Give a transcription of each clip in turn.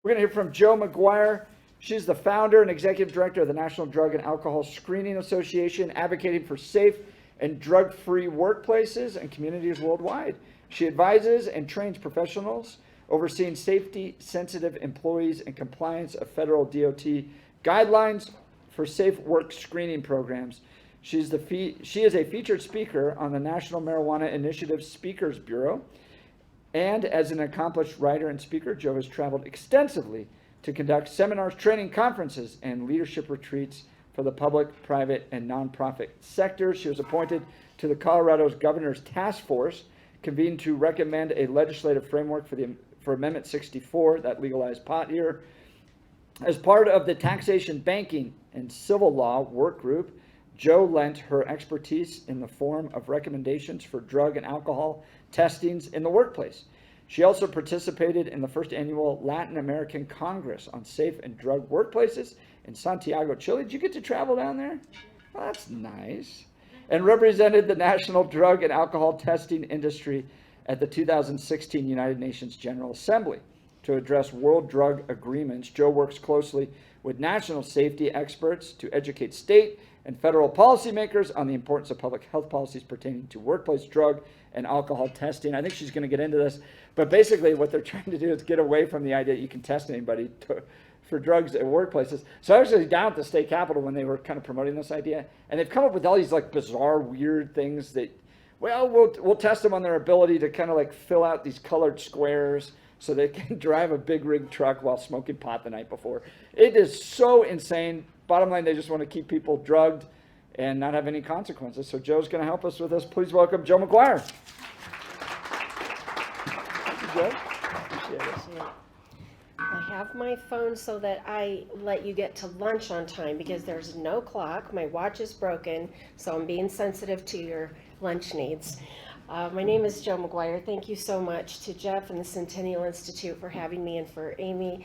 We're going to hear from Jo McGuire. She's the founder and executive director of the National Drug and Alcohol Screening Association, advocating for safe and drug-free workplaces and communities worldwide. She advises and trains professionals overseeing safety-sensitive employees and compliance of federal DOT guidelines for safe work screening programs. She is a featured speaker on the National Marijuana Initiative Speakers Bureau. And as an accomplished writer and speaker, Jo has traveled extensively to conduct seminars, training conferences, and leadership retreats for the public, private, and nonprofit sectors. She was appointed to the Colorado's Governor's Task Force, convened to recommend a legislative framework for Amendment 64 that legalized pot here. As part of the Taxation, Banking, and Civil Law Work Group, Jo lent her expertise in the form of recommendations for drug and alcohol testings in the workplace. She also participated in the first annual Latin American Congress on Safe and Drug Workplaces in Santiago, Chile. Did you get to travel down there? Well, that's nice. And represented the national drug and alcohol testing industry at the 2016 United Nations General Assembly to address world drug agreements. Jo works closely with national safety experts to educate state and federal policymakers on the importance of public health policies pertaining to workplace drug and alcohol testing. I think she's going to get into this, but basically what they're trying to do is get away from the idea that you can test anybody for drugs at workplaces. So I was actually down at the state capitol when they were kind of promoting this idea, and they've come up with all these like bizarre, weird things that, well, we'll test them on their ability to kind of like fill out these colored squares so they can drive a big rig truck while smoking pot the night before. It is so insane. Bottom line, they just want to keep people drugged and not have any consequences. So Jo's going to help us with this. Please welcome Jo McGuire. Thank you, Jo. Appreciate it. I have my phone so that I let you get to lunch on time because there's no clock. My watch is broken, so I'm being sensitive to your lunch needs. My name is Jo McGuire. Thank you so much to Jeff and the Centennial Institute for having me, and for Amy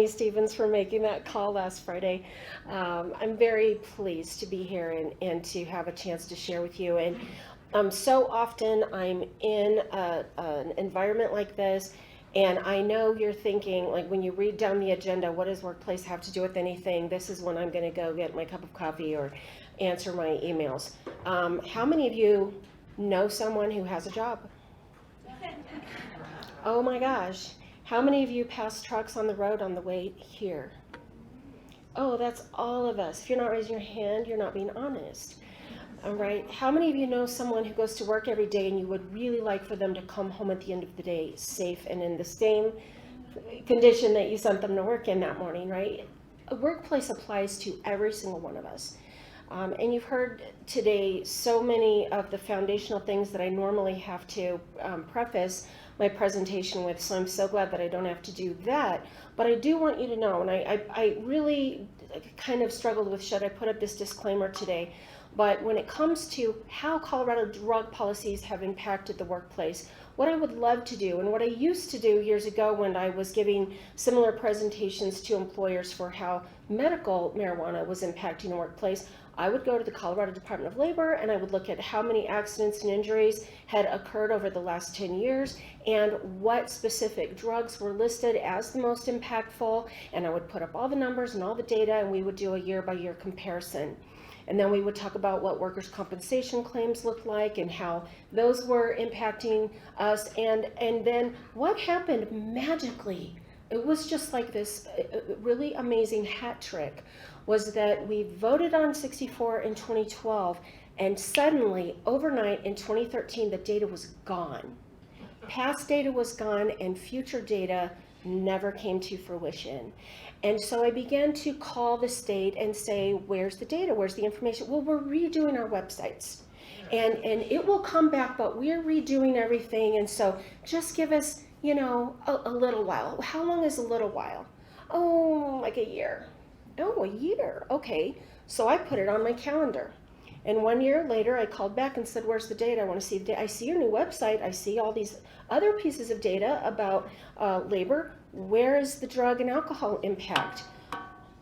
Stevens for making that call last Friday. I'm very pleased to be here and to have a chance to share with you. And so often I'm in an environment like this, and I know you're thinking, like when you read down the agenda, what does workplace have to do with anything? This is when I'm going to go get my cup of coffee or answer my emails. How many of you know someone who has a job? Oh my gosh. How many of you pass trucks on the road on the way here? Oh, that's all of us. If you're not raising your hand, you're not being honest. All right. How many of you know someone who goes to work every day and you would really like for them to come home at the end of the day safe and in the same condition that you sent them to work in that morning, right? A workplace applies to every single one of us. And you've heard today so many of the foundational things that I normally have to preface my presentation with, so I'm so glad that I don't have to do that. But I do want you to know, and I really kind of struggled with, should I put up this disclaimer today? But when it comes to how Colorado drug policies have impacted the workplace, what I would love to do, and what I used to do years ago when I was giving similar presentations to employers for how medical marijuana was impacting the workplace, I would go to the Colorado Department of Labor and I would look at how many accidents and injuries had occurred over the last 10 years and what specific drugs were listed as the most impactful, and I would put up all the numbers and all the data, and we would do a year-by-year comparison. And then we would talk about what workers' compensation claims looked like and how those were impacting us, and then what happened magically. It was just like this really amazing hat trick, was that we voted on 64 in 2012, and suddenly, overnight in 2013, the data was gone. Past data was gone, and future data never came to fruition. And so I began to call the state and say, where's the data? Where's the information? Well, we're redoing our websites. And it will come back, but we're redoing everything. And so just give us, a little while. How long is a little while? Oh, like a year. Oh, a year. Okay. So I put it on my calendar. And 1 year later, I called back and said, where's the data? I want to see the data. I see your new website. I see all these other pieces of data about labor. Where is the drug and alcohol impact?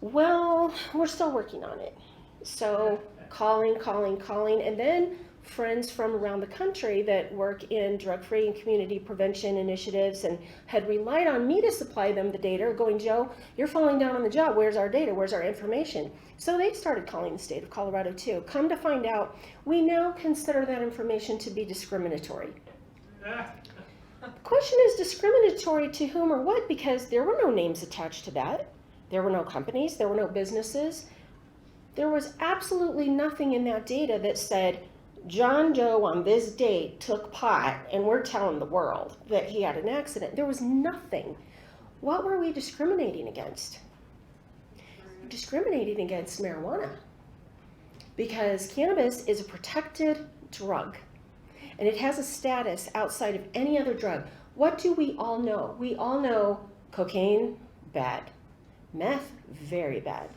Well, we're still working on it. So calling. And then friends from around the country that work in drug-free and community prevention initiatives and had relied on me to supply them the data, going, Joe, you're falling down on the job. Where's our data? Where's our information? So they started calling the state of Colorado too. Come to find out, we now consider that information to be discriminatory. The question is discriminatory to whom or what, because there were no names attached to that. There were no companies, there were no businesses. There was absolutely nothing in that data that said, John Doe on this date took pot and we're telling the world that he had an accident. There was nothing. What were we discriminating against? Discriminating against marijuana, because cannabis is a protected drug and it has a status outside of any other drug. What do we all know? We all know cocaine, bad. Meth, very bad,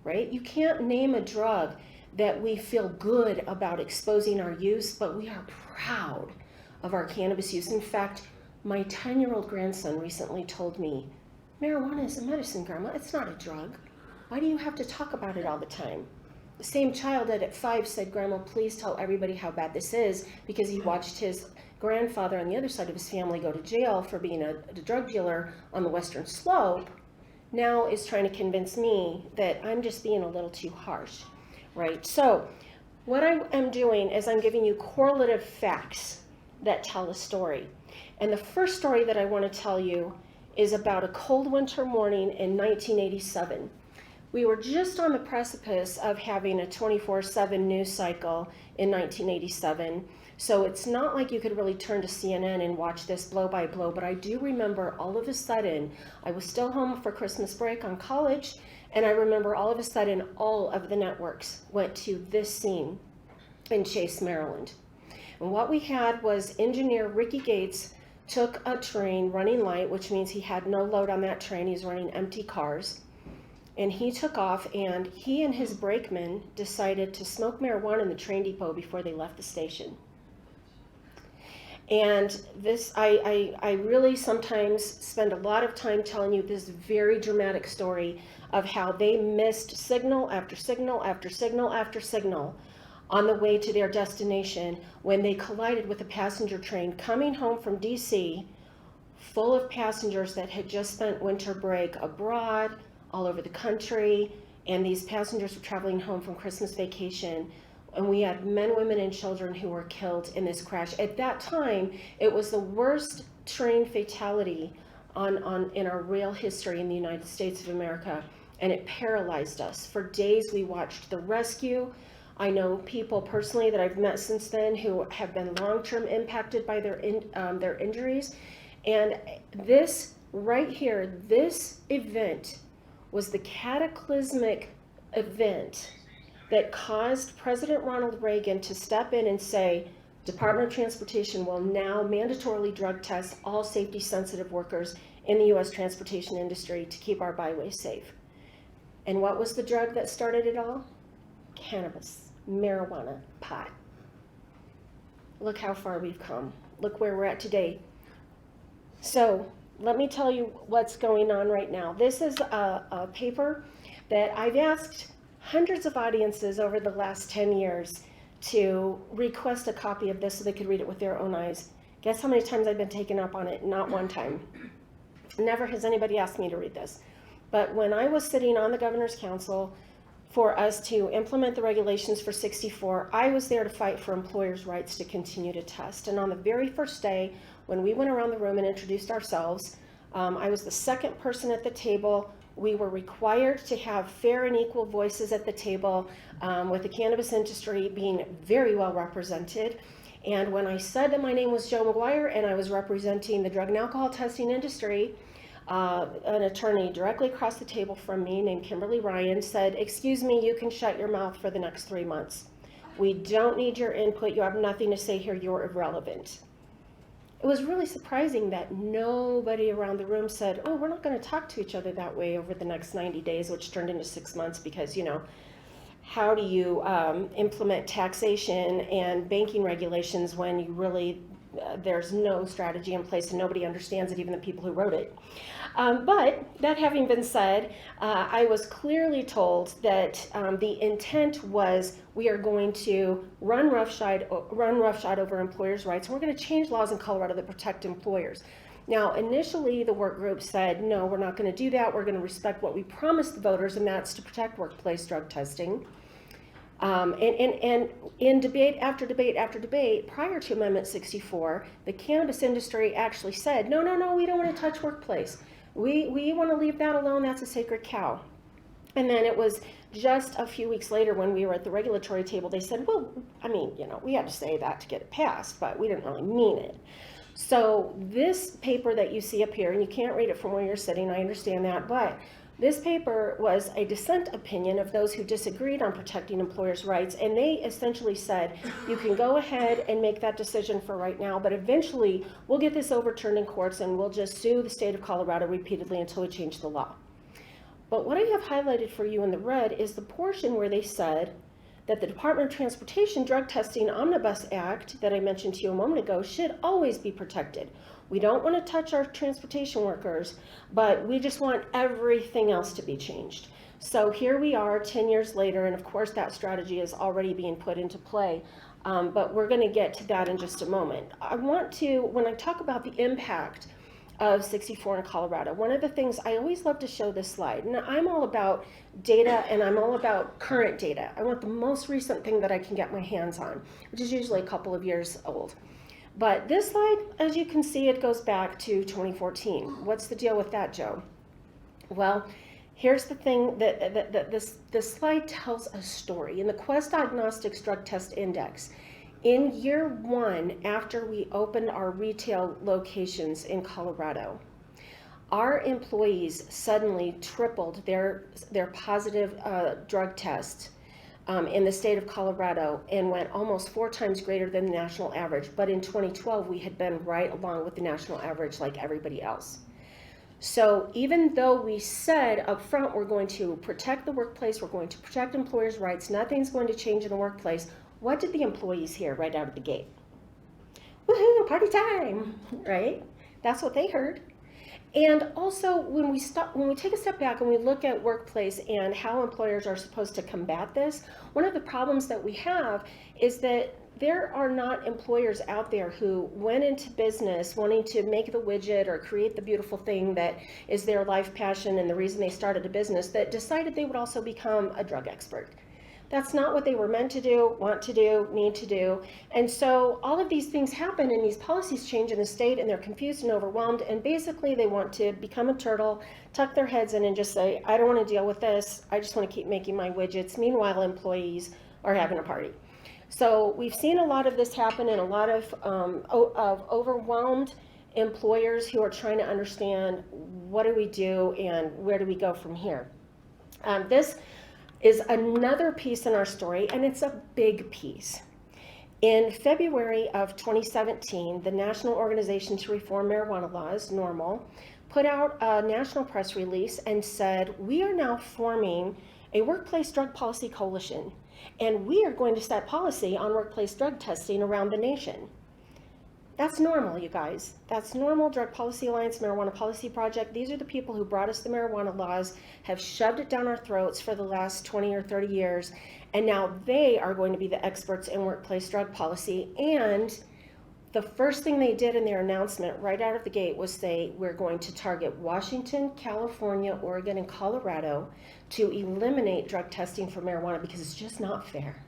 right? You can't name a drug that we feel good about exposing our use, but we are proud of our cannabis use. In fact, my 10-year-old grandson recently told me, marijuana is a medicine, Grandma. It's not a drug. Why do you have to talk about it all the time? The same child that at 5 said, Grandma, please tell everybody how bad this is, because he watched his grandfather on the other side of his family go to jail for being a drug dealer on the Western Slope, now is trying to convince me that I'm just being a little too harsh, right? So what I am doing is I'm giving you correlative facts that tell a story. And the first story that I want to tell you is about a cold winter morning in 1987. We were just on the precipice of having a 24/7 news cycle in 1987. So it's not like you could really turn to CNN and watch this blow by blow, but I do remember all of a sudden, I was still home for Christmas break on college, and I remember all of a sudden all of the networks went to this scene in Chase, Maryland. And what we had was engineer Ricky Gates took a train running light, which means he had no load on that train, he's running empty cars. And he took off, and he and his brakeman decided to smoke marijuana in the train depot before they left the station. And this, I really sometimes spend a lot of time telling you this very dramatic story of how they missed signal after signal after signal after signal on the way to their destination when they collided with a passenger train coming home from DC, full of passengers that had just spent winter break abroad, all over the country, and these passengers were traveling home from Christmas vacation, and we had men, women, and children who were killed in this crash. At that time, it was the worst train fatality in our rail history in the United States of America, and it paralyzed us. For days, we watched the rescue. I know people personally that I've met since then who have been long-term impacted by their injuries, and this right here, this event was the cataclysmic event that caused President Ronald Reagan to step in and say, Department of Transportation will now mandatorily drug test all safety-sensitive workers in the U.S. transportation industry to keep our byways safe. And what was the drug that started it all? Cannabis, marijuana, pot. Look how far we've come. Look where we're at today. So let me tell you what's going on right now. This is a paper that I've asked hundreds of audiences over the last 10 years to request a copy of this so they could read it with their own eyes. Guess how many times I've been taken up on it? Not one time. Never has anybody asked me to read this. But when I was sitting on the Governor's Council for us to implement the regulations for 64, I was there to fight for employers' rights to continue to test. And on the very first day, when we went around the room and introduced ourselves, I was the second person at the table. We were required to have fair and equal voices at the table, with the cannabis industry being very well represented. And when I said that my name was Joe McGuire and I was representing the drug and alcohol testing industry, an attorney directly across the table from me named Kimberly Ryan said, "Excuse me, you can shut your mouth for the next 3 months. We don't need your input. You have nothing to say here. You're irrelevant." It was really surprising that nobody around the room said, "Oh, we're not going to talk to each other that way over the next 90 days, which turned into 6 months because, you know, how do you implement taxation and banking regulations when you really there's no strategy in place and nobody understands it, even the people who wrote it. But that having been said, I was clearly told that the intent was we are going to run roughshod over employers' rights, and we're going to change laws in Colorado that protect employers. Now, initially, the work group said, no, we're not going to do that. We're going to respect what we promised the voters, and that's to protect workplace drug testing. And in debate after debate after debate, prior to Amendment 64, the cannabis industry actually said, no, we don't want to touch workplace. We want to leave that alone. That's a sacred cow. And then it was just a few weeks later when we were at the regulatory table, they said, well, I mean, we had to say that to get it passed, but we didn't really mean it. So this paper that you see up here, and you can't read it from where you're sitting, I understand that, but this paper was a dissent opinion of those who disagreed on protecting employers' rights, and they essentially said, you can go ahead and make that decision for right now, but eventually we'll get this overturned in courts and we'll just sue the state of Colorado repeatedly until we change the law. But what I have highlighted for you in the red is the portion where they said that the Department of Transportation Drug Testing Omnibus Act that I mentioned to you a moment ago should always be protected. We don't want to touch our transportation workers, but we just want everything else to be changed. So here we are 10 years later, and of course that strategy is already being put into play, but we're going to get to that in just a moment. I want to, when I talk about the impact of 64 in Colorado, one of the things I always love to show this slide, and I'm all about data and I'm all about current data. I want the most recent thing that I can get my hands on, which is usually a couple of years old. But this slide, as you can see, it goes back to 2014. What's the deal with that, Joe? Well, here's the thing that this slide tells a story. In the Quest Diagnostics Drug Test Index, in year one, after we opened our retail locations in Colorado, our employees suddenly tripled their positive drug tests in the state of Colorado and went almost 4 times greater than the national average. But in 2012, we had been right along with the national average like everybody else. So even though we said up front we're going to protect the workplace, we're going to protect employers' rights, nothing's going to change in the workplace, what did the employees hear right out of the gate? Woohoo, party time, right? That's what they heard. And also, when we take a step back and we look at workplace and how employers are supposed to combat this, one of the problems that we have is that there are not employers out there who went into business wanting to make the widget or create the beautiful thing that is their life passion and the reason they started a business that decided they would also become a drug expert. That's not what they were meant to do, want to do, need to do. And so all of these things happen and these policies change in the state and they're confused and overwhelmed, and basically they want to become a turtle, tuck their heads in and just say, I don't want to deal with this, I just want to keep making my widgets. Meanwhile, employees are having a party. So we've seen a lot of this happen and a lot of overwhelmed employers who are trying to understand what do we do and where do we go from here. This is another piece in our story, and it's a big piece. In February of 2017, the National Organization to Reform Marijuana Laws, NORML, put out a national press release and said, we are now forming a workplace drug policy coalition, and we are going to set policy on workplace drug testing around the nation. That's NORML, you guys. That's NORML, Drug Policy Alliance, Marijuana Policy Project. These are the people who brought us the marijuana laws, have shoved it down our throats for the last 20 or 30 years, and now they are going to be the experts in workplace drug policy. And the first thing they did in their announcement right out of the gate was say, we're going to target Washington, California, Oregon, and Colorado to eliminate drug testing for marijuana because it's just not fair.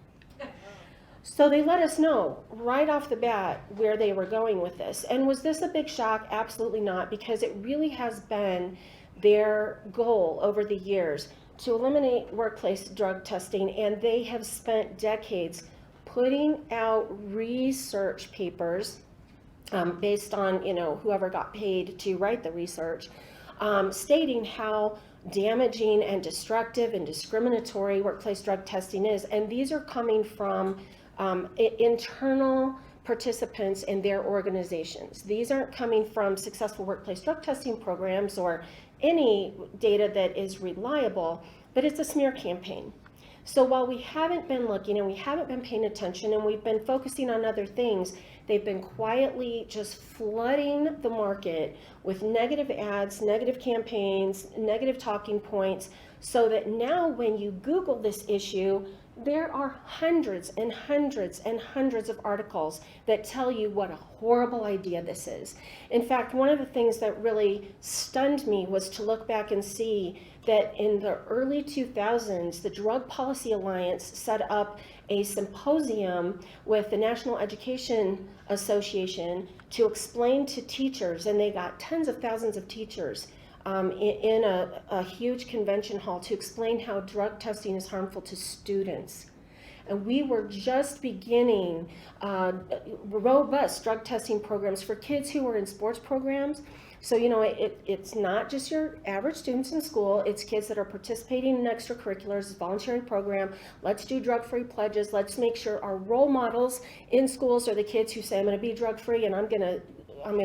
So they let us know right off the bat where they were going with this. And was this a big shock? Absolutely not, because it really has been their goal over the years to eliminate workplace drug testing, and they have spent decades putting out research papers based on, whoever got paid to write the research, stating how damaging and destructive and discriminatory workplace drug testing is. And these are coming from internal participants in their organizations. These aren't coming from successful workplace drug testing programs or any data that is reliable, but it's a smear campaign. So while we haven't been looking and we haven't been paying attention and we've been focusing on other things, They've been quietly just flooding the market with negative ads, negative campaigns, negative talking points, so that now when you Google this issue, there are hundreds and hundreds and hundreds of articles that tell you what a horrible idea this is. In fact, one of the things that really stunned me was to look back and see that in the early 2000s, the Drug Policy Alliance set up a symposium with the National Education Association to explain to teachers, and they got tens of thousands of teachers in a huge convention hall to explain how drug testing is harmful to students. And we were just beginning robust drug testing programs for kids who were in sports programs. So, you know, it's not just your average students in school, it's kids that are participating in extracurriculars, volunteering program. Let's do drug-free pledges. Let's make sure our role models in schools are the kids who say, I'm going to be drug-free and I'm going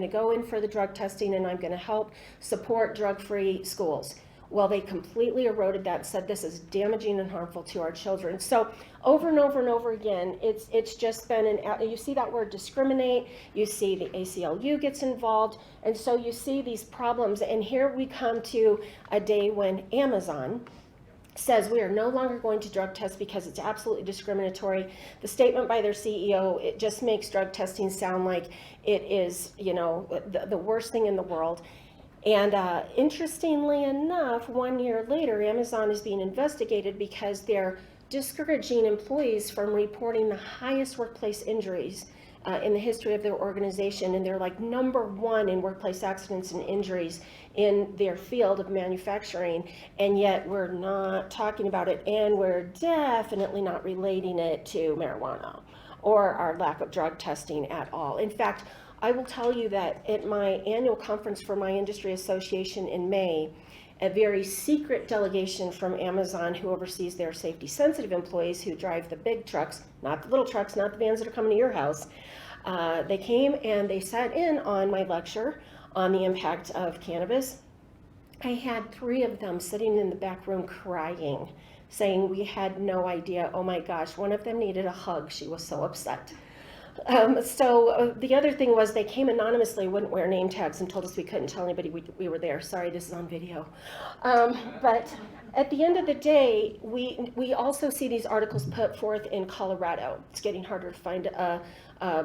to go in for the drug testing and I'm going to help support drug-free schools. Well, they completely eroded that and said this is damaging and harmful to our children. So over and over and over again, it's just been you see that word discriminate, you see the ACLU gets involved, and so you see these problems. And here we come to a day when Amazon says we are no longer going to drug test because it's absolutely discriminatory. The statement by their CEO, it just makes drug testing sound like it is, you know, the worst thing in the world. And interestingly enough, 1 year later, Amazon is being investigated because they're discouraging employees from reporting the highest workplace injuries in the history of their organization. And they're like #1 in workplace accidents and injuries in their field of manufacturing. And yet we're not talking about it, and we're definitely not relating it to marijuana or our lack of drug testing at all. In fact, I will tell you that at my annual conference for my industry association in May, a very secret delegation from Amazon who oversees their safety sensitive employees who drive the big trucks, not the little trucks, not the vans that are coming to your house, they came and they sat in on my lecture on the impact of cannabis. I had 3 of them sitting in the back room crying, saying we had no idea. Oh my gosh, one of them needed a hug. She was so upset. The other thing was they came anonymously, wouldn't wear name tags, and told us we couldn't tell anybody we were there. Sorry, this is on video. But at the end of the day, we also see these articles put forth in Colorado. It's getting harder to find a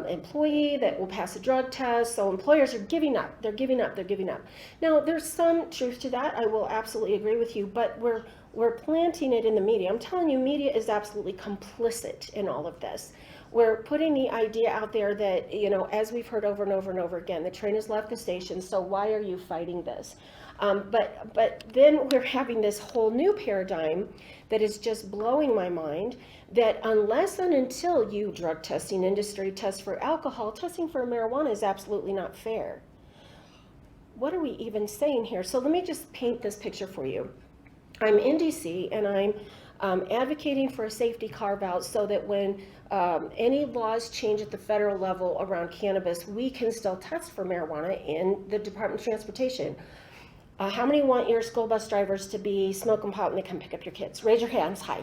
employee that will pass a drug test, so employers are giving up. They're giving up. Now, there's some truth to that. I will absolutely agree with you, but we're planting it in the media. I'm telling you, media is absolutely complicit in all of this. We're putting the idea out there that, you know, as we've heard over and over and over again, the train has left the station, so why are you fighting this? But then we're having this whole new paradigm that is just blowing my mind, that unless and until you drug testing industry test for alcohol, testing for marijuana is absolutely not fair. What are we even saying here? So let me just paint this picture for you. I'm in DC and I'm advocating for a safety carve-out so that when any laws change at the federal level around cannabis, we can still test for marijuana in the Department of Transportation. How many want your school bus drivers to be smoking pot when they come pick up your kids? Raise your hands high.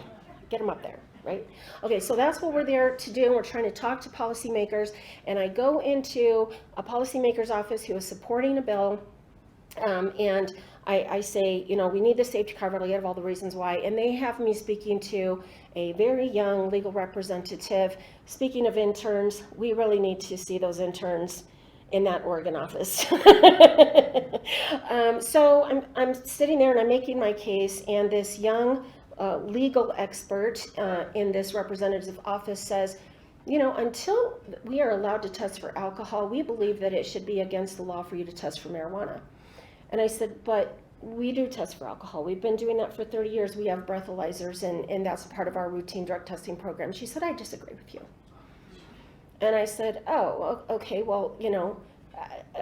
Get them up there, right? Okay, so that's what we're there to do. We're trying to talk to policymakers, and I go into a policymaker's office who is supporting a bill, and I say, you know, we need the safety carve-out. I get all the reasons why, and they have me speaking to a very young legal representative. Speaking of interns, we really need to see those interns in that Oregon office. So I'm sitting there and I'm making my case, and this young legal expert in this representative's office says, you know, until we are allowed to test for alcohol, we believe that it should be against the law for you to test for marijuana. And I said, but we do test for alcohol. We've been doing that for 30 years. We have breathalyzers, and that's part of our routine drug testing program. She said, I disagree with you. And I said, oh, okay, well, you know,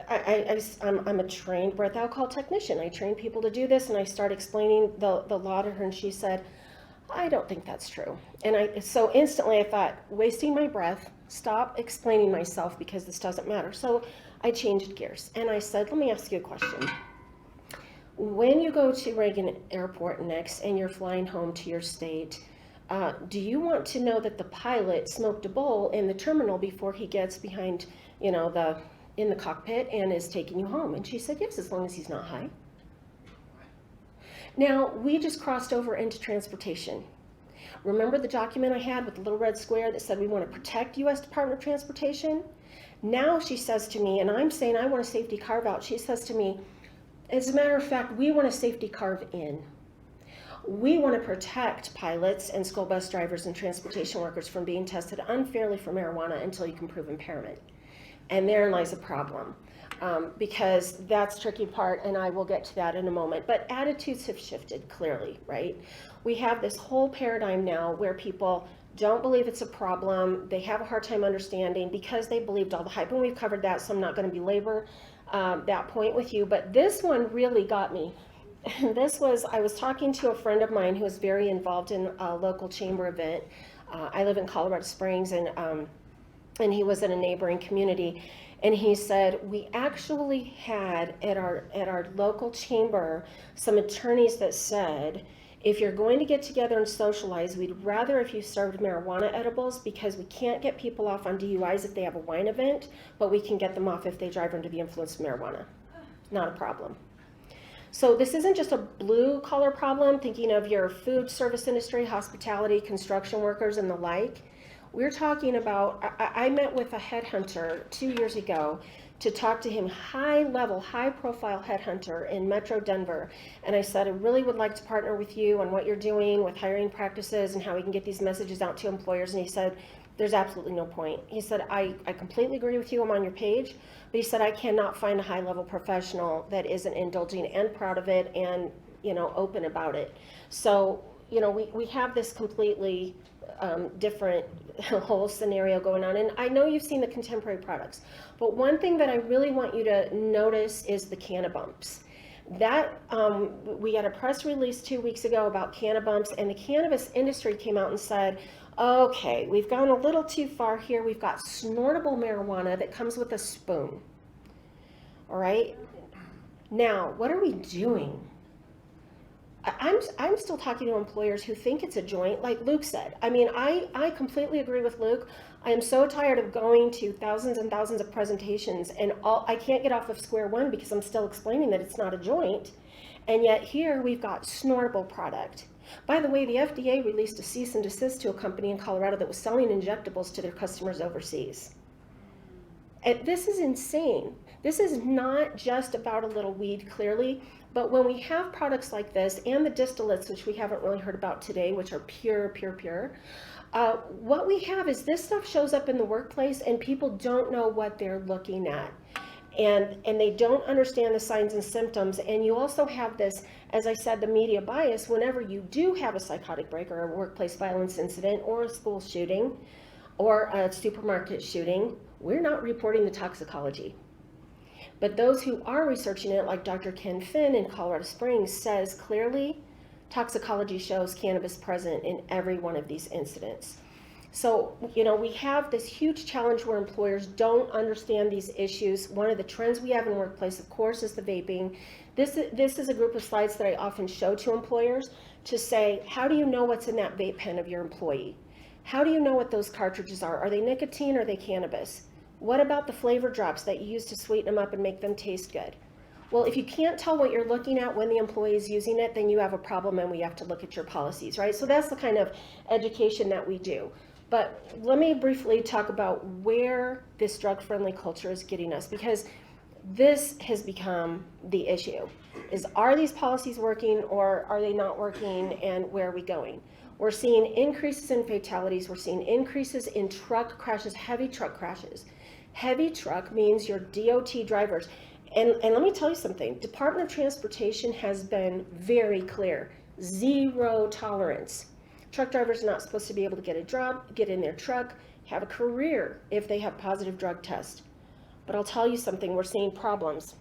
I'm a trained breath alcohol technician. I train people to do this, and I start explaining the law to her, and she said, I don't think that's true. And so instantly I thought, wasting my breath, stop explaining myself because this doesn't matter. So I changed gears, and I said, let me ask you a question. When you go to Reagan Airport next and you're flying home to your state, do you want to know that the pilot smoked a bowl in the terminal before he gets behind, in the cockpit and is taking you home? And she said, yes, as long as he's not high. Now, we just crossed over into transportation. Remember the document I had with the little red square that said we want to protect U.S. Department of Transportation? Now she says to me, and I'm saying I want a safety carve out, she says to me, as a matter of fact, we want a safety carve in. We want to protect pilots and school bus drivers and transportation workers from being tested unfairly for marijuana until you can prove impairment. And therein lies a problem, because that's the tricky part, and I will get to that in a moment. But attitudes have shifted clearly, right? We have this whole paradigm now where people don't believe it's a problem. They have a hard time understanding because they believed all the hype, and we've covered that, so I'm not going to belabor that point with you. But this one really got me. I was talking to a friend of mine who is very involved in a local chamber event. I live in Colorado Springs, and he was in a neighboring community, and he said, we actually had at our local chamber some attorneys that said, if you're going to get together and socialize, we'd rather if you served marijuana edibles, because we can't get people off on DUIs if they have a wine event, but we can get them off if they drive under the influence of marijuana. Not a problem. So this isn't just a blue collar problem, thinking of your food service industry, hospitality, construction workers, and the like. We're talking about, I met with a headhunter 2 years ago to talk to him, high-level, high-profile headhunter in Metro Denver. And I said, I really would like to partner with you on what you're doing with hiring practices and how we can get these messages out to employers. And he said, there's absolutely no point. He said, I completely agree with you, I'm on your page. But he said, I cannot find a high-level professional that isn't indulging and proud of it and, open about it. So, we have this completely different whole scenario going on. And I know you've seen the contemporary products, but one thing that I really want you to notice is the Cannabumps. That we got a press release 2 weeks ago about Cannabumps, and the cannabis industry came out and said, okay, we've gone a little too far here. We've got snortable marijuana that comes with a spoon. All right. Now, what are we doing? I'm still talking to employers who think it's a joint, like Luke said. I mean, I completely agree with Luke. I am so tired of going to thousands and thousands of presentations, and I can't get off of square one because I'm still explaining that it's not a joint. And yet here we've got snortable product. By the way, the FDA released a cease and desist to a company in Colorado that was selling injectables to their customers overseas. And this is insane. This is not just about a little weed, clearly, but when we have products like this and the distillates, which we haven't really heard about today, which are pure, what we have is this stuff shows up in the workplace and people don't know what they're looking at. And they don't understand the signs and symptoms. And you also have this, as I said, the media bias. Whenever you do have a psychotic break or a workplace violence incident or a school shooting or a supermarket shooting, we're not reporting the toxicology. But those who are researching it, like Dr. Ken Finn in Colorado Springs, says clearly toxicology shows cannabis present in every one of these incidents. So, we have this huge challenge where employers don't understand these issues. One of the trends we have in the workplace, of course, is the vaping. This is a group of slides that I often show to employers to say, how do you know what's in that vape pen of your employee? How do you know what those cartridges are? Are they nicotine or are they cannabis? What about the flavor drops that you use to sweeten them up and make them taste good? Well, if you can't tell what you're looking at when the employee is using it, then you have a problem and we have to look at your policies, right? So that's the kind of education that we do. But let me briefly talk about where this drug-friendly culture is getting us, because this has become the issue. Are these policies working or are they not working, and where are we going? We're seeing increases in fatalities. We're seeing increases in truck crashes, heavy truck crashes. Heavy truck means your DOT drivers. And let me tell you something. Department of Transportation has been very clear. Zero tolerance. Truck drivers are not supposed to be able to get a job, get in their truck, have a career if they have positive drug tests. But I'll tell you something, we're seeing problems.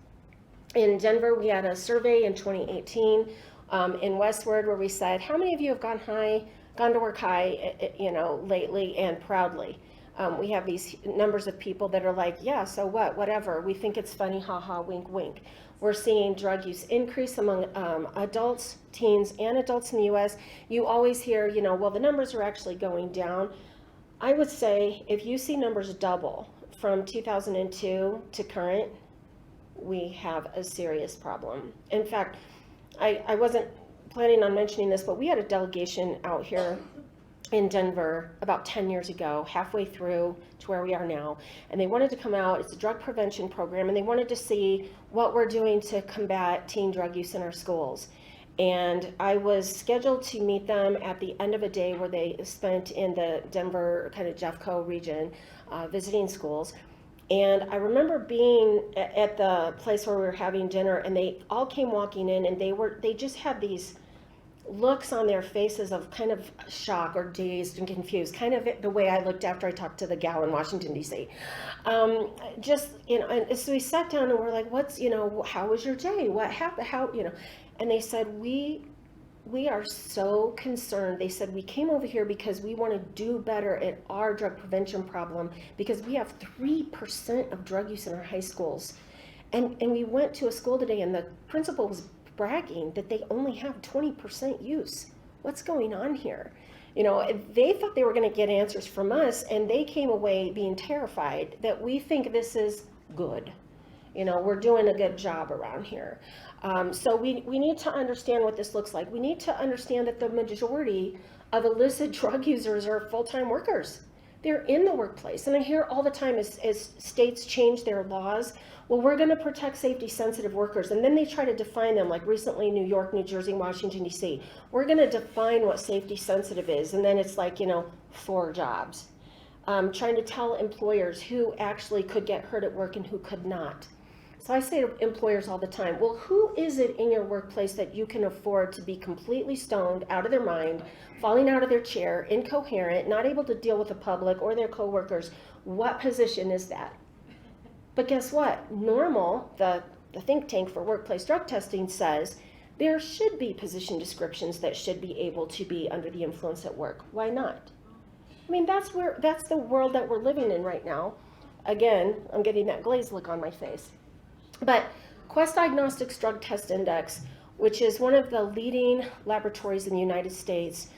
In Denver, we had a survey in 2018 in Westward where we said, how many of you have gone to work high, lately and proudly? We have these numbers of people that are like, yeah, so what, whatever. We think it's funny, haha, wink, wink. We're seeing drug use increase among adults, teens, and adults in the U.S. You always hear, you know, well, the numbers are actually going down. I would say if you see numbers double from 2002 to current, we have a serious problem. In fact, I wasn't planning on mentioning this, but we had a delegation out here in Denver about 10 years ago, halfway through to where we are now, and they wanted to come out. It's a drug prevention program, and they wanted to see what we're doing to combat teen drug use in our schools. And I was scheduled to meet them at the end of a day where they spent in the Denver kind of Jeffco region visiting schools. And I remember being at the place where we were having dinner, and they all came walking in, and they just had these looks on their faces of kind of shock or dazed and confused, kind of the way I looked after I talked to the gal in Washington, D.C. Just, you know, and so we sat down and we're like, what's, you know, how was your day? What happened? How, you know, and they said, we are so concerned. They said, we came over here because we want to do better at our drug prevention problem because we have 3% of drug use in our high schools. And we went to a school today and the principal was bragging that they only have 20% use. What's going on here? You know, they thought they were going to get answers from us, and they came away being terrified that we think this is good. You know, we're doing a good job around here. So we need to understand what this looks like. We need to understand that the majority of illicit drug users are full-time workers. They're in the workplace. And I hear all the time as states change their laws, well, we're going to protect safety-sensitive workers. And then they try to define them, like recently New York, New Jersey, Washington, D.C. We're going to define what safety-sensitive is. And then it's like, you know, 4 jobs. Trying to tell employers who actually could get hurt at work and who could not. So I say to employers all the time, well, who is it in your workplace that you can afford to be completely stoned, out of their mind, falling out of their chair, incoherent, not able to deal with the public or their coworkers? What position is that? But guess what? Normal, the think tank for workplace drug testing, says there should be position descriptions that should be able to be under the influence at work. Why not? I mean, that's the world that we're living in right now. Again, I'm getting that glazed look on my face. But Quest Diagnostics Drug Test Index, which is one of the leading laboratories in the United States,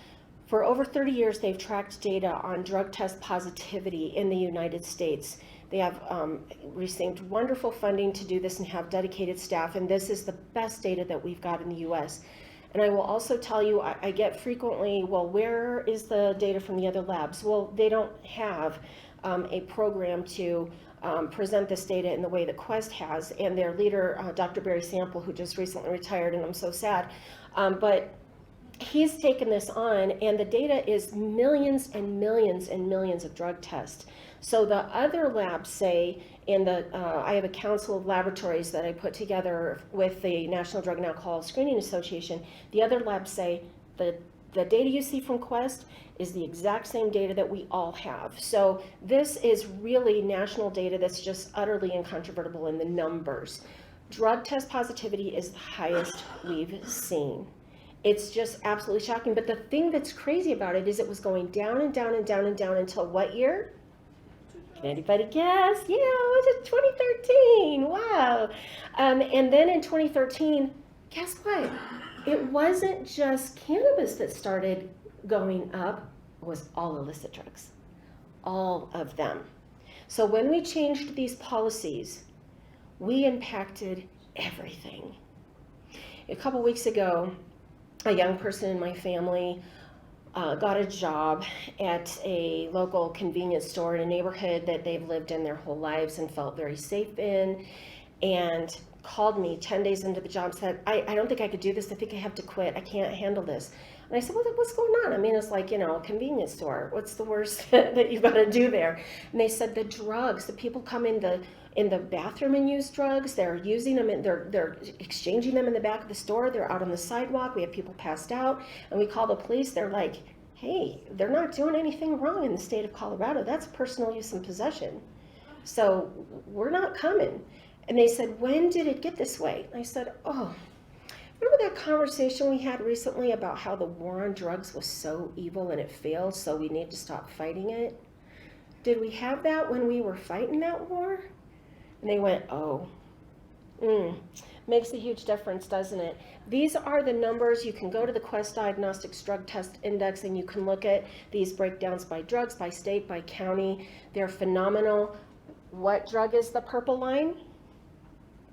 for over 30 years they've tracked data on drug test positivity in the United States. They have received wonderful funding to do this and have dedicated staff, and this is the best data that we've got in the US. And I will also tell you, I get frequently, well, where is the data from the other labs? Well, they don't have a program to present this data in the way that Quest has, and their leader, Dr. Barry Sample, who just recently retired, and I'm so sad, but he's taken this on, and the data is millions and millions and millions of drug tests. So the other labs say, I have a council of laboratories that I put together with the National Drug and Alcohol Screening Association. The other labs say the data you see from Quest is the exact same data that we all have. So this is really national data that's just utterly incontrovertible in the numbers. Drug test positivity is the highest we've seen. It's just absolutely shocking. But the thing that's crazy about it is it was going down and down and down and down until what year? Can anybody guess? Yeah, it was 2013. Wow. And then in 2013, guess what? It wasn't just cannabis that started going up, it was all illicit drugs. All of them. So when we changed these policies, we impacted everything. A couple weeks ago, a young person in my family got a job at a local convenience store in a neighborhood that they've lived in their whole lives and felt very safe in, and called me 10 days into the job, said, I don't think I could do this. I think I have to quit. I can't handle this. And I said, well, what's going on? I mean, it's like, a convenience store. What's the worst that you've got to do there? And they said the drugs, the people come in the bathroom and use drugs. They're using them, and they're exchanging them in the back of the store. They're out on the sidewalk. We have people passed out, and we call the police. They're like, hey, they're not doing anything wrong in the state of Colorado. That's personal use and possession. So we're not coming. And they said, when did it get this way? And I said, oh, remember that conversation we had recently about how the war on drugs was so evil and it failed, so we need to stop fighting it? did we have that when we were fighting that war? And they went, oh, makes a huge difference, doesn't it? These are the numbers. You can go to the Quest Diagnostics Drug Test Index and you can look at these breakdowns by drugs, by state, by county. They're phenomenal. What drug is the purple line?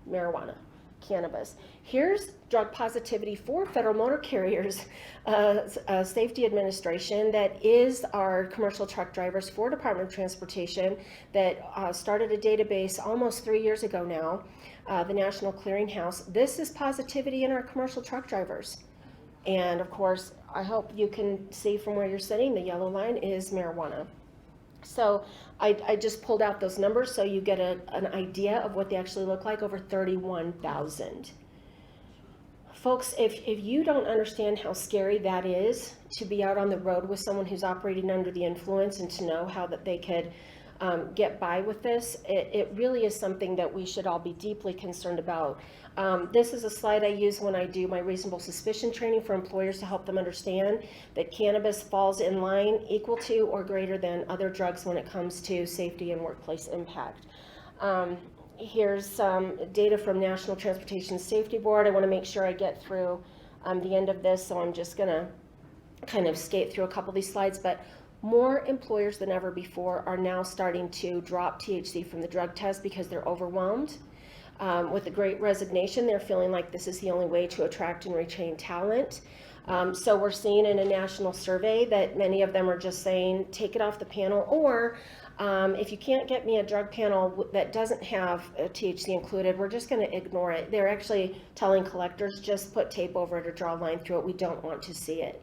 Marijuana, cannabis. Here's drug positivity for Federal Motor Carriers Safety Administration, that is our commercial truck drivers for Department of Transportation, that started a database almost 3 years ago now, the National Clearinghouse. This is positivity in our commercial truck drivers. And of course, I hope you can see from where you're sitting, the yellow line is marijuana. So I just pulled out those numbers so you get an idea of what they actually look like, over 31,000. Folks, if you don't understand how scary that is to be out on the road with someone who's operating under the influence, and to know how that they could get by with this, it really is something that we should all be deeply concerned about. This is a slide I use when I do my reasonable suspicion training for employers to help them understand that cannabis falls in line, equal to or greater than other drugs when it comes to safety and workplace impact. Here's some data from National Transportation Safety Board. I want to make sure I get through the end of this, so I'm just going to kind of skate through a couple of these slides. But more employers than ever before are now starting to drop THC from the drug test because they're overwhelmed. With the Great Resignation, they're feeling like this is the only way to attract and retain talent. So we're seeing in a national survey that many of them are just saying, take it off the panel, or if you can't get me a drug panel that doesn't have THC included, we're just going to ignore it. They're actually telling collectors, just put tape over it or draw a line through it. We don't want to see it.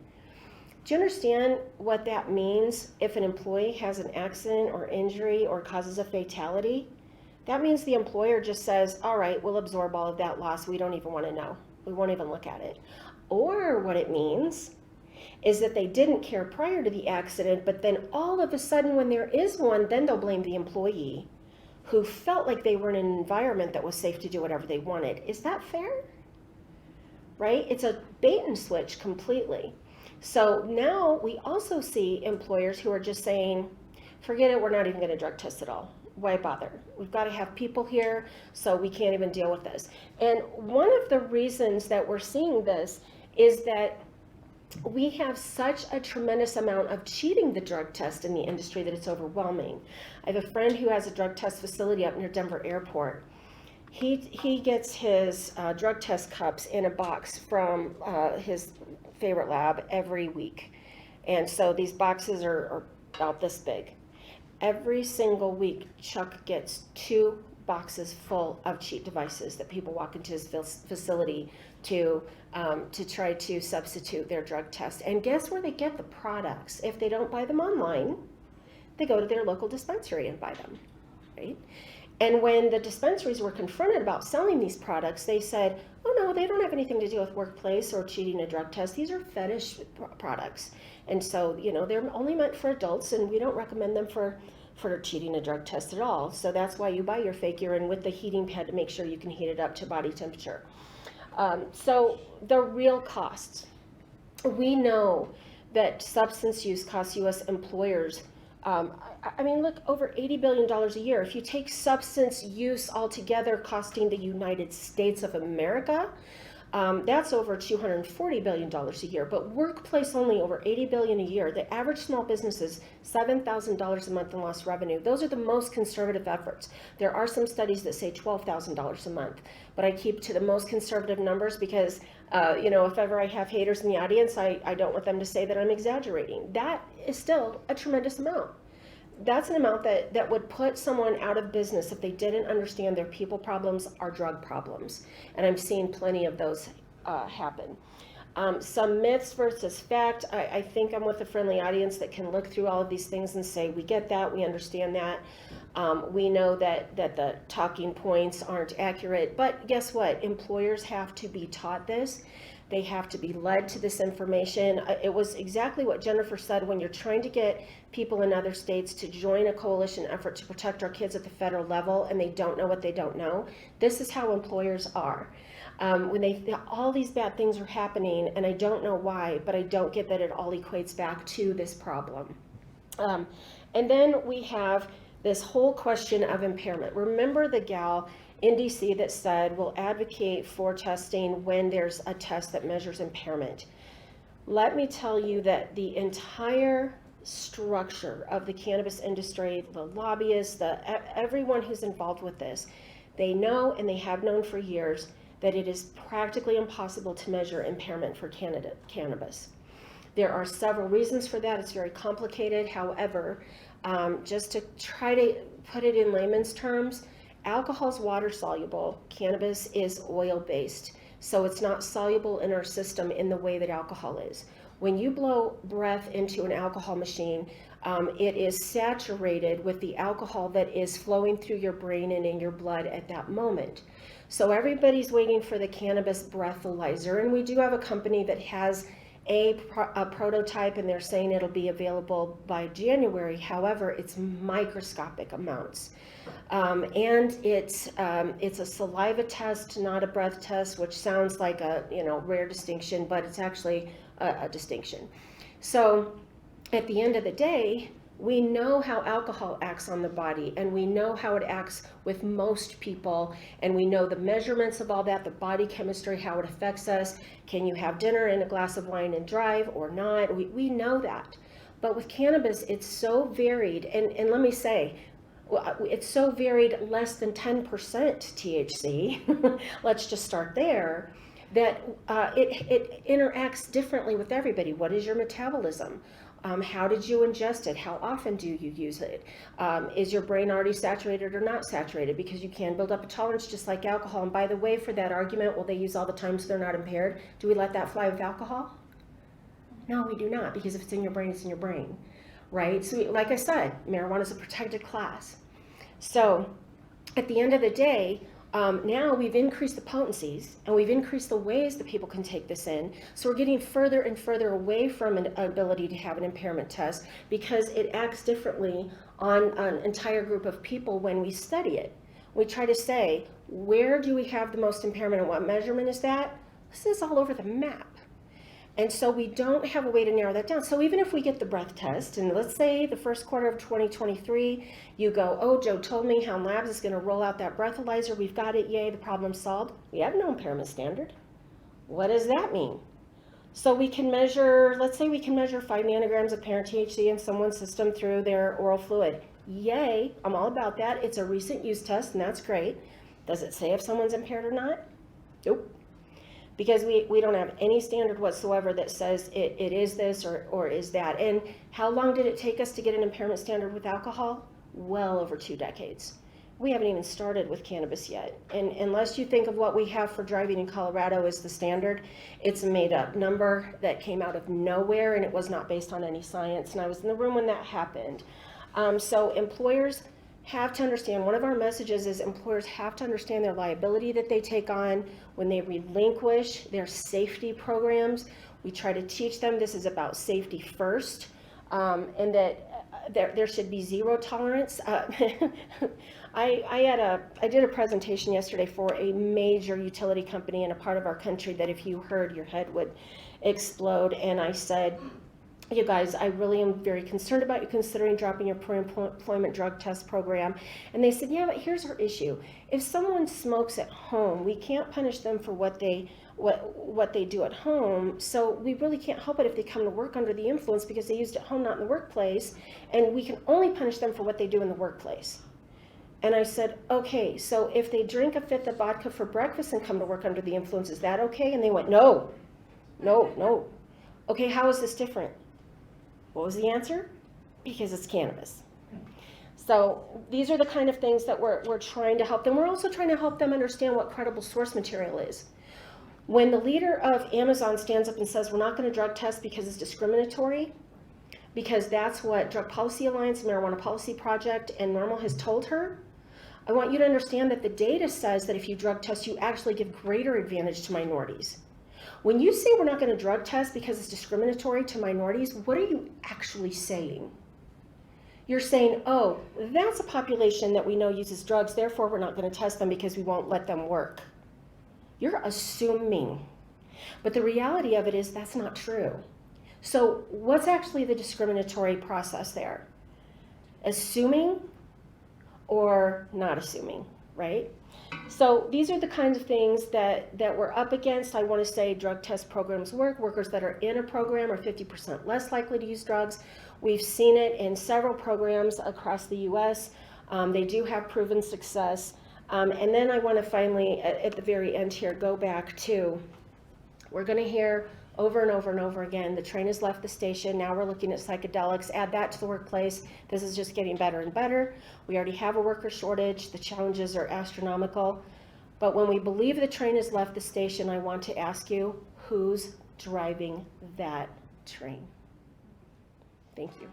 Do you understand what that means if an employee has an accident or injury or causes a fatality? That means the employer just says, all right, we'll absorb all of that loss. We don't even want to know. We won't even look at it. Or what it means is that they didn't care prior to the accident, but then all of a sudden when there is one, then they'll blame the employee who felt like they were in an environment that was safe to do whatever they wanted. Is that fair? Right? It's a bait and switch completely. So now we also see employers who are just saying, forget it, we're not even going to drug test at all. Why bother? We've got to have people here, so we can't even deal with this. And one of the reasons that we're seeing this is that we have such a tremendous amount of cheating the drug test in the industry that it's overwhelming. I have a friend who has a drug test facility up near Denver Airport. He gets his drug test cups in a box from his favorite lab every week. And so these boxes are about this big. Every single week, Chuck gets 2 boxes full of cheat devices that people walk into his facility to try to substitute their drug test. And guess where they get the products? If they don't buy them online, they go to their local dispensary and buy them, right? And when the dispensaries were confronted about selling these products, they said, oh no, they don't have anything to do with workplace or cheating a drug test. These are fetish products. And so, you know, they're only meant for adults, and we don't recommend them for cheating a drug test at all. So that's why you buy your fake urine with the heating pad to make sure you can heat it up to body temperature. So the real costs. We know that substance use costs U.S. employers, I mean, look, over $80 billion a year. If you take substance use altogether costing the United States of America, that's over $240 billion a year, but workplace only over $80 billion a year. The average small business is $7,000 a month in lost revenue. Those are the most conservative efforts. There are some studies that say $12,000 a month, but I keep to the most conservative numbers because, you know, if ever I have haters in the audience, I don't want them to say that I'm exaggerating. That is still a tremendous amount. That's an amount that would put someone out of business if they didn't understand their people problems are drug problems. And I'm seeing plenty of those happen. Some myths versus fact. I think I'm with a friendly audience that can look through all of these things and say, we get that, we understand that. We know that the talking points aren't accurate, but guess what? Employers have to be taught this. They have to be led to this information. It was exactly what Jennifer said. When you're trying to get people in other states to join a coalition effort to protect our kids at the federal level and they don't know what they don't know, this is how employers are. When all these bad things are happening, and I don't know why, but I don't get that it all equates back to this problem. And then we have this whole question of impairment. Remember the gal in DC that said we'll advocate for testing when there's a test that measures impairment. Let me tell you that the entire structure of the cannabis industry, the lobbyists, everyone who's involved with this, they know and they have known for years that it is practically impossible to measure impairment for cannabis. There are several reasons for that. It's very complicated. However, just to try to put it in layman's terms, alcohol is water soluble, cannabis is oil based. So it's not soluble in our system in the way that alcohol is. When you blow breath into an alcohol machine, it is saturated with the alcohol that is flowing through your brain and in your blood at that moment. So everybody's waiting for the cannabis breathalyzer, and we do have a company that has a prototype, and they're saying it'll be available by January. However, it's microscopic amounts. And it's a saliva test, not a breath test, which sounds like a rare distinction, but it's actually a distinction. So at the end of the day, we know how alcohol acts on the body, and we know how it acts with most people, and we know the measurements of all that, the body chemistry, how it affects us. Can you have dinner and a glass of wine and drive or not? We know that. But with cannabis, it's so varied, and let me say, it's so varied, less than 10% THC, let's just start there, that it interacts differently with everybody. What is your metabolism? How did you ingest it? How often do you use it? Is your brain already saturated or not saturated? Because you can build up a tolerance just like alcohol. And by the way, for that argument, well, they use all the time so they're not impaired. Do we let that fly with alcohol? No, we do not, because if it's in your brain, it's in your brain, right? So like I said, marijuana is a protected class. So at the end of the day, now we've increased the potencies and we've increased the ways that people can take this in. So we're getting further and further away from an ability to have an impairment test because it acts differently on an entire group of people when we study it. We try to say, where do we have the most impairment and what measurement is that? This is all over the map. And so we don't have a way to narrow that down. So even if we get the breath test, and let's say the first quarter of 2023, you go, oh, Joe told me Helm Labs is going to roll out that breathalyzer. We've got it, yay, the problem's solved. We have no impairment standard. What does that mean? So we can measure, let's say we can measure 5 nanograms of parent THC in someone's system through their oral fluid. Yay, I'm all about that. It's a recent use test, and that's great. Does it say if someone's impaired or not? Nope. Because we don't have any standard whatsoever that says it is this or is that. And how long did it take us to get an impairment standard with alcohol? Well over 2 decades. We haven't even started with cannabis yet. And unless you think of what we have for driving in Colorado as the standard, it's a made up number that came out of nowhere, and it was not based on any science. And I was in the room when that happened. So employers have to understand, one of our messages is employers have to understand their liability that they take on when they relinquish their safety programs. We try to teach them this is about safety first, and that there should be zero tolerance. I did a presentation yesterday for a major utility company in a part of our country that if you heard, your head would explode. And I said, you guys, I really am very concerned about you considering dropping your pre-employment drug test program. And they said, yeah, but here's our issue. If someone smokes at home, we can't punish them for what they do at home. So we really can't help it if they come to work under the influence because they used it at home, not in the workplace. And we can only punish them for what they do in the workplace. And I said, okay, so if they drink a fifth of vodka for breakfast and come to work under the influence, is that okay? And they went, no. Okay, how is this different? What was the answer? Because it's cannabis. So these are the kind of things that we're trying to help them. We're also trying to help them understand what credible source material is. When the leader of Amazon stands up and says we're not going to drug test because it's discriminatory, because that's what Drug Policy Alliance, Marijuana Policy Project, and NORML has told her, I want you to understand that the data says that if you drug test, you actually give greater advantage to minorities. When you say we're not going to drug test because it's discriminatory to minorities, what are you actually saying? You're saying, oh, that's a population that we know uses drugs, therefore we're not going to test them because we won't let them work. You're assuming. But the reality of it is that's not true. So what's actually the discriminatory process there? assuming or not assuming, right? So these are the kinds of things that we're up against. I want to say drug test programs work. Workers that are in a program are 50% less likely to use drugs. We've seen it in several programs across the U.S. They do have proven success. And then I want to finally, at the very end here, go back to, we're going to hear over and over and over again, the train has left the station, now we're looking at psychedelics, add that to the workplace, this is just getting better and better. We already have a worker shortage, the challenges are astronomical. But when we believe the train has left the station, I want to ask you, who's driving that train? Thank you.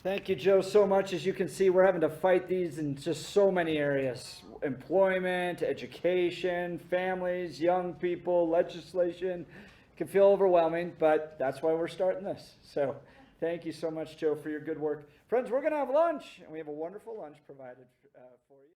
Thank you, Joe, so much. As you can see, we're having to fight these in just so many areas. Employment, education, families, young people, legislation. It can feel overwhelming, but that's why we're starting this. So thank you so much, Joe, for your good work. Friends, we're going to have lunch, and we have a wonderful lunch provided for you.